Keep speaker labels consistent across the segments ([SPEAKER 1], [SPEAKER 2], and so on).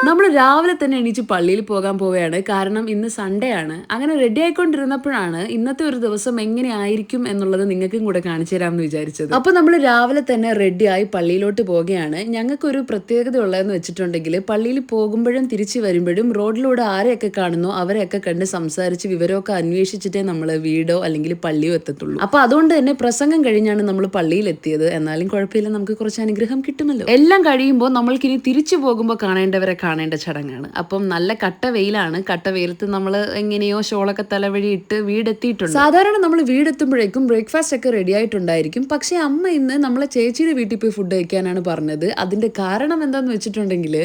[SPEAKER 1] നമ്മൾ രാവിലെ തന്നെ എണീച്ച് പള്ളിയിൽ പോകാൻ പോവുകയാണ്. കാരണം ഇന്ന് സൺഡേ ആണ്. അങ്ങനെ റെഡി ആയിക്കൊണ്ടിരുന്നപ്പോഴാണ് ഇന്നത്തെ ഒരു ദിവസം എങ്ങനെ ആയിരിക്കും എന്നുള്ളത് നിങ്ങൾക്കും കൂടെ കാണിച്ചു തരാമെന്ന് വിചാരിച്ചത്. അപ്പോൾ നമ്മൾ രാവിലെ തന്നെ റെഡിയായി പള്ളിയിലോട്ട് പോവുകയാണ്. ഞങ്ങൾക്കൊരു പ്രത്യേകത ഉള്ളതെന്ന് വെച്ചിട്ടുണ്ടെങ്കിൽ പള്ളിയിൽ പോകുമ്പോഴും തിരിച്ചു വരുമ്പോഴും റോഡിലൂടെ ആരെയൊക്കെ കാണുന്നോ അവരെയൊക്കെ കണ്ട് സംസാരിച്ച് വിവരമൊക്കെ അന്വേഷിച്ചിട്ടേ നമ്മൾ വീടോ അല്ലെങ്കിൽ പള്ളിയോ എത്തത്തുള്ളൂ. അപ്പോൾ അതുകൊണ്ട് തന്നെ പ്രസംഗം കഴിഞ്ഞാണ് നമ്മൾ പള്ളിയിൽ എത്തിയത്. എന്നാലും കുഴപ്പമില്ല, നമുക്ക് കുറച്ച് അനുഗ്രഹം കിട്ടുമല്ലോ. എല്ലാം കഴിയുമ്പോൾ നമ്മൾക്കിനി തിരിച്ചു പോകുമ്പോൾ കാണേണ്ടവരെ കാണേണ്ട ചടങ്ങാണ്. അപ്പം നല്ല കട്ട വെയിലാണ്. കട്ട വെയിലത്ത് നമ്മൾ എങ്ങനെയോ ഷോളൊക്കെ തലവഴി ഇട്ട് വീടെത്തിയിട്ടുണ്ട്. സാധാരണ നമ്മൾ വീടെത്തുമ്പോഴേക്കും ബ്രേക്ക്ഫാസ്റ്റ് ഒക്കെ റെഡി ആയിട്ടുണ്ടായിരിക്കും. പക്ഷേ അമ്മ ഇന്ന് നമ്മളെ ചേച്ചിയുടെ വീട്ടിൽ പോയി ഫുഡ് കഴിക്കാനാണ് പറഞ്ഞത്. അതിന്റെ കാരണം എന്താന്ന് വെച്ചിട്ടുണ്ടെങ്കിൽ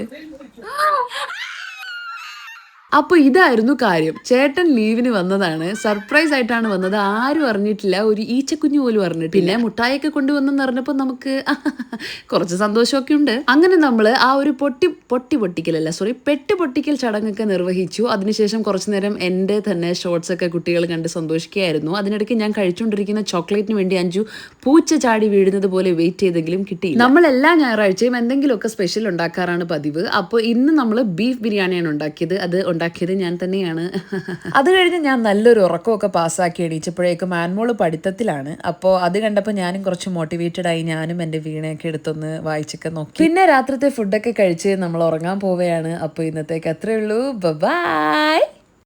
[SPEAKER 1] അപ്പോൾ ഇതായിരുന്നു കാര്യം. ചേട്ടൻ ലീവിന് വന്നതാണ്. സർപ്രൈസ് ആയിട്ടാണ് വന്നത്. ആരും അറിഞ്ഞിട്ടില്ല. ഒരു ഈച്ചക്കുഞ്ഞു പോലും അറിഞ്ഞിട്ടില്ല. പിന്നെ മുട്ടായൊക്കെ കൊണ്ടുവന്നെന്ന് പറഞ്ഞപ്പോൾ നമുക്ക് കുറച്ച് സന്തോഷമൊക്കെ ഉണ്ട്. അങ്ങനെ നമ്മൾ ആ ഒരു പെട്ട് പൊട്ടിക്കൽ ചടങ്ങൊക്കെ നിർവഹിച്ചു. അതിനുശേഷം കുറച്ചു നേരം എൻ്റെ തന്നെ ഷോർട്സ് ഒക്കെ കുട്ടികൾ കണ്ട് സന്തോഷിക്കുകയായിരുന്നു. അതിനിടയ്ക്ക് ഞാൻ കഴിച്ചുകൊണ്ടിരിക്കുന്ന ചോക്ലേറ്റിന് വേണ്ടി അഞ്ചു പൂച്ച ചാടി വീഴുന്നത് പോലെ വെയിറ്റ് ചെയ്തെങ്കിലും കിട്ടിയില്ല. നമ്മൾ എല്ലാ ഞായറാഴ്ചയും എന്തെങ്കിലുമൊക്കെ സ്പെഷ്യൽ ഉണ്ടാക്കാറാണ് പതിവ്. അപ്പോൾ ഇന്ന് നമ്മൾ ബീഫ് ബിരിയാണിയാണ് ഉണ്ടാക്കിയത്. അത് ഉണ്ടാക്കിയത് ഞാൻ തന്നെയാണ്. അത് കഴിഞ്ഞ് ഞാൻ നല്ലൊരു ഉറക്കമൊക്കെ പാസ്സാക്കി എണീച്ചപ്പോഴേക്കും ആൻമോള് പഠിത്തത്തിലാണ്. അപ്പോൾ അത് കണ്ടപ്പോൾ ഞാനും കുറച്ച് മോട്ടിവേറ്റഡ് ആയി. ഞാനും എൻ്റെ വീണയൊക്കെ എടുത്തൊന്ന് വായിച്ചൊക്കെ നോക്കി. പിന്നെ രാത്രിത്തെ ഫുഡൊക്കെ കഴിച്ച് നമ്മൾ ഉറങ്ങാൻ പോവുകയാണ്. അപ്പോൾ ഇന്നത്തേക്ക് അത്രേ ഉള്ളൂ. ബൈ.